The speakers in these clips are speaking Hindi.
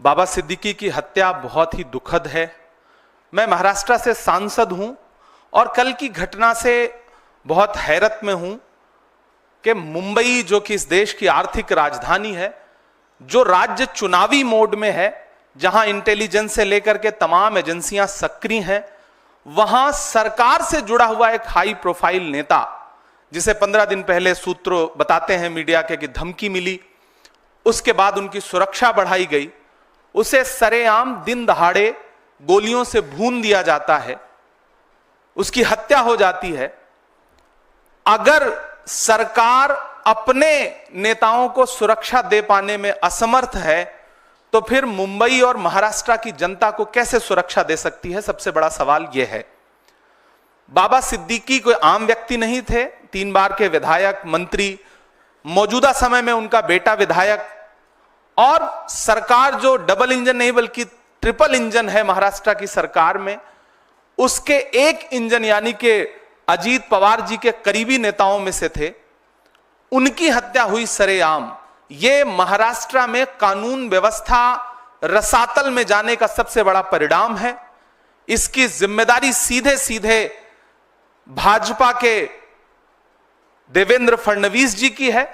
बाबा सिद्दीकी की हत्या बहुत ही दुखद है। मैं महाराष्ट्र से सांसद हूं और कल की घटना से बहुत हैरत में हूं कि मुंबई, जो कि इस देश की आर्थिक राजधानी है, जो राज्य चुनावी मोड में है, जहां इंटेलिजेंस से लेकर के तमाम एजेंसियां सक्रिय हैं, वहां सरकार से जुड़ा हुआ एक हाई प्रोफाइल नेता, जिसे 15 दिन पहले सूत्र बताते हैं मीडिया के कि धमकी मिली, उसके बाद उनकी सुरक्षा बढ़ाई गई, उसे सरेआम दिन दहाड़े गोलियों से भून दिया जाता है, उसकी हत्या हो जाती है। अगर सरकार अपने नेताओं को सुरक्षा दे पाने में असमर्थ है, तो फिर मुंबई और महाराष्ट्र की जनता को कैसे सुरक्षा दे सकती है? सबसे बड़ा सवाल यह है। बाबा सिद्दीकी कोई आम व्यक्ति नहीं थे, 3 बार के विधायक, मंत्री, मौजूदा समय में उनका बेटा विधायक, और सरकार जो डबल इंजन नहीं बल्कि ट्रिपल इंजन है महाराष्ट्र की सरकार में, उसके एक इंजन यानी कि अजीत पवार जी के करीबी नेताओं में से थे, उनकी हत्या हुई सरेआम। यह महाराष्ट्र में कानून व्यवस्था रसातल में जाने का सबसे बड़ा परिणाम है। इसकी जिम्मेदारी सीधे सीधे भाजपा के देवेंद्र फडणवीस जी की है।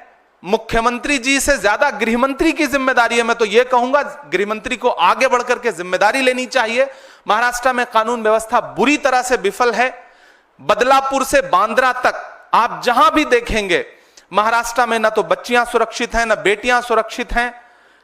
मुख्यमंत्री जी से ज्यादा गृहमंत्री की जिम्मेदारी है। मैं तो यह कहूंगा गृहमंत्री को आगे बढ़कर के जिम्मेदारी लेनी चाहिए। महाराष्ट्र में कानून व्यवस्था बुरी तरह से विफल है। बदलापुर से बांद्रा तक आप जहां भी देखेंगे महाराष्ट्र में ना तो बच्चियां सुरक्षित हैं, ना बेटियां सुरक्षित हैं,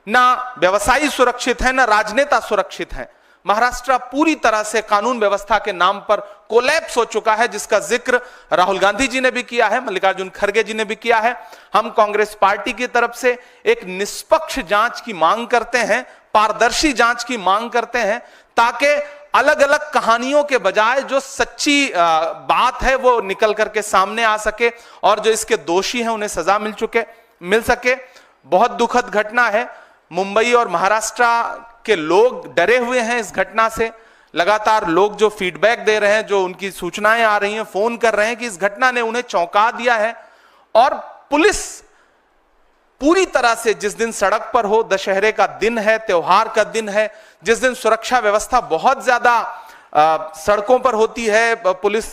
ना व्यवसायी सुरक्षित हैं, ना राजनेता सुरक्षित हैं। महाराष्ट्र पूरी तरह से कानून व्यवस्था के नाम पर कोलैप्स हो चुका है, जिसका जिक्र राहुल गांधी जी ने भी किया है, मल्लिकार्जुन खड़गे जी ने भी किया है। हम कांग्रेस पार्टी की तरफ से एक निष्पक्ष जांच की मांग करते हैं, पारदर्शी जांच की मांग करते हैं, ताकि अलग अलग कहानियों के बजाय जो सच्ची बात है वो निकल करके सामने आ सके और जो इसके दोषी हैं उन्हें सजा मिल सके। बहुत दुखद घटना है। मुंबई और महाराष्ट्र के लोग डरे हुए हैं इस घटना से। लगातार लोग जो फीडबैक दे रहे हैं, जो उनकी सूचनाएं आ रही हैं, फोन कर रहे हैं कि इस घटना ने उन्हें चौंका दिया है। और पुलिस पूरी तरह से, जिस दिन सड़क पर हो, दशहरे का दिन है, त्योहार का दिन है, जिस दिन सुरक्षा व्यवस्था बहुत ज्यादा सड़कों पर होती है, पुलिस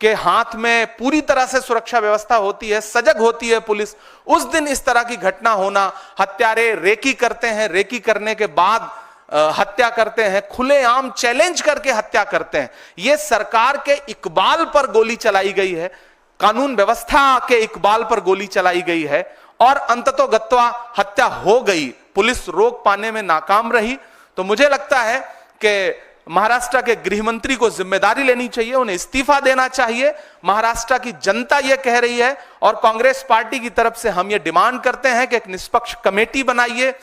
के हाथ में पूरी तरह से सुरक्षा व्यवस्था होती है, सजग होती है पुलिस, उस दिन इस तरह की घटना होना, हत्यारे रेकी करते हैं, रेकी करने के बाद हत्या करते हैं, खुलेआम चैलेंज करके हत्या करते हैं। यह सरकार के इकबाल पर गोली चलाई गई है, कानून व्यवस्था के इकबाल पर गोली चलाई गई है और अंततोगत्वा हत्या हो गई। पुलिस रोक पाने में नाकाम रही। तो मुझे लगता है कि महाराष्ट्र के गृहमंत्री को जिम्मेदारी लेनी चाहिए, उन्हें इस्तीफा देना चाहिए। महाराष्ट्र की जनता यह कह रही है और कांग्रेस पार्टी की तरफ से हम यह डिमांड करते हैं कि एक निष्पक्ष कमेटी बनाइए,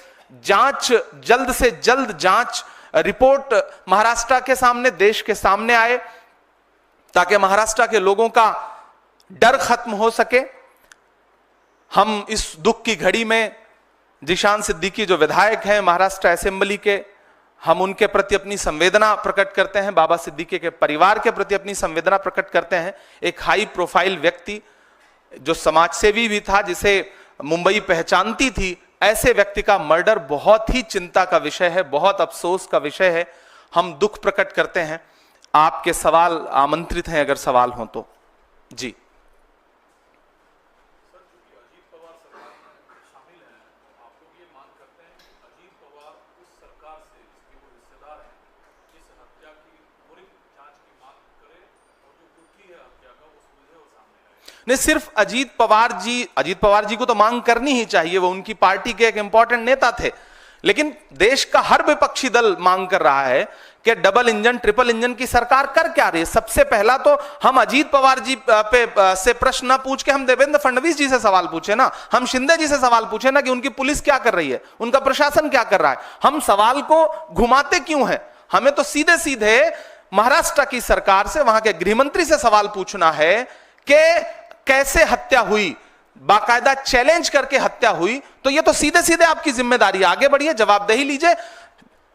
जांच, जल्द से जल्द जांच रिपोर्ट महाराष्ट्र के सामने, देश के सामने आए, ताकि महाराष्ट्र के लोगों का डर खत्म हो सके। हम इस दुख की घड़ी में जिशान सिद्दीकी जो विधायक हैं महाराष्ट्र असेंबली के, हम उनके प्रति अपनी संवेदना प्रकट करते हैं, बाबा सिद्दीकी के परिवार के प्रति अपनी संवेदना प्रकट करते हैं। एक हाई प्रोफाइल व्यक्ति जो समाजसेवी भी था, जिसे मुंबई पहचानती थी, ऐसे व्यक्ति का मर्डर बहुत ही चिंता का विषय है, बहुत अफसोस का विषय है। हम दुख प्रकट करते हैं। आपके सवाल आमंत्रित हैं, अगर सवाल हो तो। जी। नहीं, सिर्फ अजीत पवार जी को तो मांग करनी ही चाहिए, वो उनकी पार्टी के एक इंपॉर्टेंट नेता थे, लेकिन देश का हर विपक्षी दल मांग कर रहा है कि डबल इंजन, ट्रिपल इंजन की सरकार कर क्या रही है। सबसे पहला तो हम अजीत पवार जी पे से प्रश्न ना पूछ के हम देवेंद्र फडणवीस जी से सवाल पूछे ना, हम शिंदे जी से सवाल पूछे ना कि उनकी पुलिस क्या कर रही है, उनका प्रशासन क्या कर रहा है। हम सवाल को घुमाते क्यों है? हमें तो सीधे सीधे महाराष्ट्र की सरकार से, वहां के गृहमंत्री से सवाल पूछना है कि कैसे हत्या हुई, बाकायदा चैलेंज करके हत्या हुई। तो ये तो सीधे सीधे आपकी जिम्मेदारी, आगे बढ़िए, जवाबदेही लीजिए।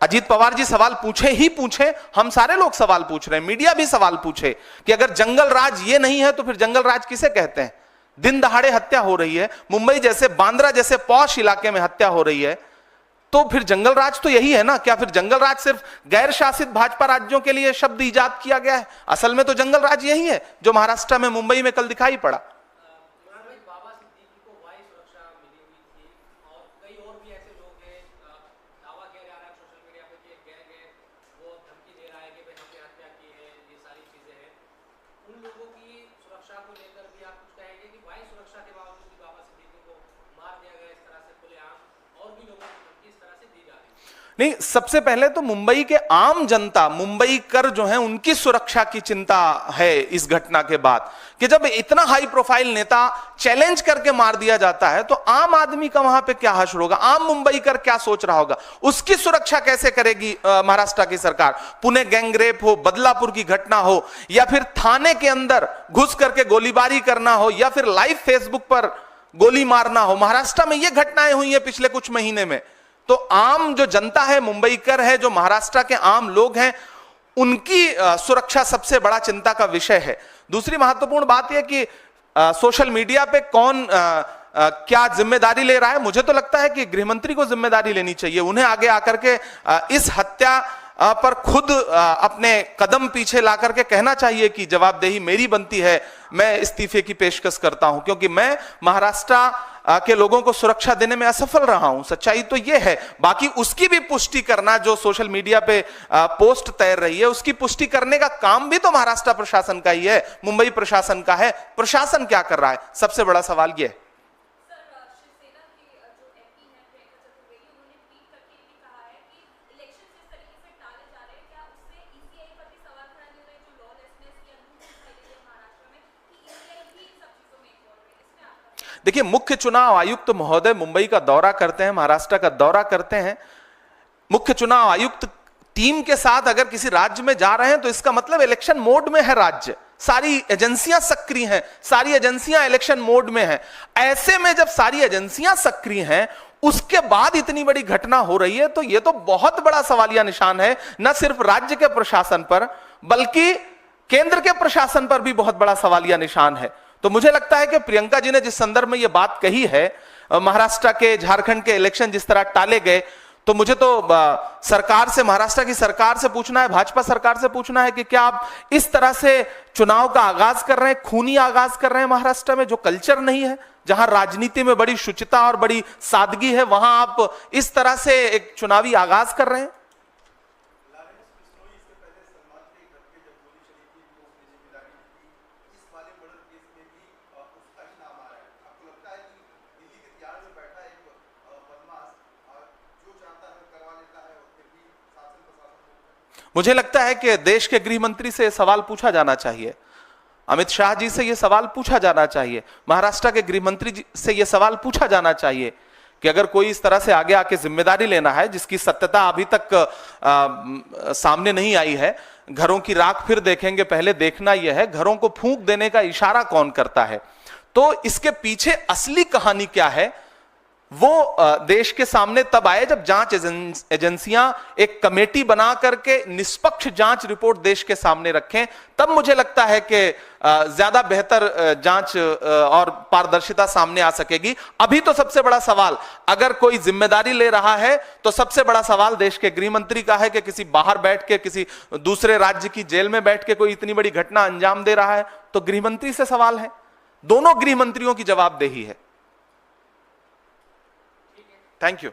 अजीत पवार जी सवाल पूछे ही पूछे, हम सारे लोग सवाल पूछ रहे हैं, मीडिया भी सवाल पूछे कि अगर जंगल राज ये नहीं है तो फिर जंगल राज किसे कहते हैं। दिन दहाड़े हत्या हो रही है, मुंबई जैसे, बांद्रा जैसे पॉश इलाके में हत्या हो रही है, तो फिर जंगल राज तो यही है ना? क्या फिर जंगल राज सिर्फ गैर शासित भाजपा राज्यों के लिए शब्द इजाद किया गया है? असल में तो जंगल राज यही है जो महाराष्ट्र में, मुंबई में कल दिखाई पड़ा। नहीं, सबसे पहले तो मुंबई के आम जनता, मुंबई कर जो है, उनकी सुरक्षा की चिंता है इस घटना के बाद, कि जब इतना हाई प्रोफाइल नेता चैलेंज करके मार दिया जाता है तो आम आदमी का वहां पे क्या हश्र होगा, आम मुंबई कर क्या सोच रहा होगा, उसकी सुरक्षा कैसे करेगी महाराष्ट्र की सरकार? पुणे गैंगरेप हो, बदलापुर की घटना हो, या फिर थाने के अंदर घुस करके गोलीबारी करना हो, या फिर लाइव फेसबुक पर गोली मारना हो, महाराष्ट्र में ये घटनाएं हुई है पिछले कुछ महीने में। तो आम जो जनता है, मुंबई कर है, जो महाराष्ट्र के आम लोग हैं, उनकी सुरक्षा सबसे बड़ा चिंता का विषय है। दूसरी महत्वपूर्ण बात यह कि सोशल मीडिया पे कौन क्या जिम्मेदारी ले रहा है? मुझे तो लगता है कि गृहमंत्री को जिम्मेदारी लेनी चाहिए। उन्हें आगे आकर के इस हत्या पर खुद अपने कदम पीछे ला करके कहना चाहिए कि जवाबदेही मेरी बनती है, मैं इस्तीफे की पेशकश करता हूं, क्योंकि मैं महाराष्ट्र के लोगों को सुरक्षा देने में असफल रहा हूं। सच्चाई तो यह है। बाकी उसकी भी पुष्टि करना, जो सोशल मीडिया पे पोस्ट तैर रही है, उसकी पुष्टि करने का काम भी तो महाराष्ट्र प्रशासन का ही है, मुंबई प्रशासन का है। प्रशासन क्या कर रहा है, सबसे बड़ा सवाल यह है। देखिए, मुख्य चुनाव आयुक्त महोदय मुंबई का दौरा करते हैं, महाराष्ट्र का दौरा करते हैं। मुख्य चुनाव आयुक्त टीम के साथ अगर किसी राज्य में जा रहे हैं तो इसका मतलब इलेक्शन मोड में है राज्य, सारी एजेंसियां सक्रिय हैं, सारी एजेंसियां इलेक्शन मोड में हैं। ऐसे में जब सारी एजेंसियां सक्रिय हैं, उसके बाद इतनी बड़ी घटना हो रही है, तो यह तो बहुत बड़ा सवालिया निशान है, न सिर्फ राज्य के प्रशासन पर बल्कि केंद्र के प्रशासन पर भी बहुत बड़ा सवालिया निशान है। तो मुझे लगता है कि प्रियंका जी ने जिस संदर्भ में यह बात कही है, महाराष्ट्र के, झारखंड के इलेक्शन जिस तरह टाले गए, तो मुझे तो सरकार से, महाराष्ट्र की सरकार से पूछना है, भाजपा सरकार से पूछना है कि क्या आप इस तरह से चुनाव का आगाज कर रहे हैं, खूनी आगाज कर रहे हैं महाराष्ट्र में, जो कल्चर नहीं है, जहां राजनीति में बड़ी शुचिता और बड़ी सादगी है, वहां आप इस तरह से एक चुनावी आगाज कर रहे हैं? मुझे लगता है कि देश के गृह मंत्री से यह सवाल पूछा जाना चाहिए, अमित शाह जी से यह सवाल पूछा जाना चाहिए, महाराष्ट्र के गृह मंत्री से यह सवाल पूछा जाना चाहिए कि अगर कोई इस तरह से आगे आके जिम्मेदारी लेना है जिसकी सत्यता अभी तक सामने नहीं आई है, घरों की राख फिर देखेंगे, पहले देखना यह है घरों को फूंक देने का इशारा कौन करता है। तो इसके पीछे असली कहानी क्या है, वो देश के सामने तब आए जब जांच एजेंसियां एक कमेटी बना करके निष्पक्ष जांच रिपोर्ट देश के सामने रखें, तब मुझे लगता है कि ज्यादा बेहतर जांच और पारदर्शिता सामने आ सकेगी। अभी तो सबसे बड़ा सवाल, अगर कोई जिम्मेदारी ले रहा है तो सबसे बड़ा सवाल देश के गृह मंत्री का है कि किसी बाहर बैठ के, किसी दूसरे राज्य की जेल में बैठ के कोई इतनी बड़ी घटना अंजाम दे रहा है, तो गृह मंत्री से सवाल है। दोनों गृह मंत्रियों की जवाबदेही है। Thank you.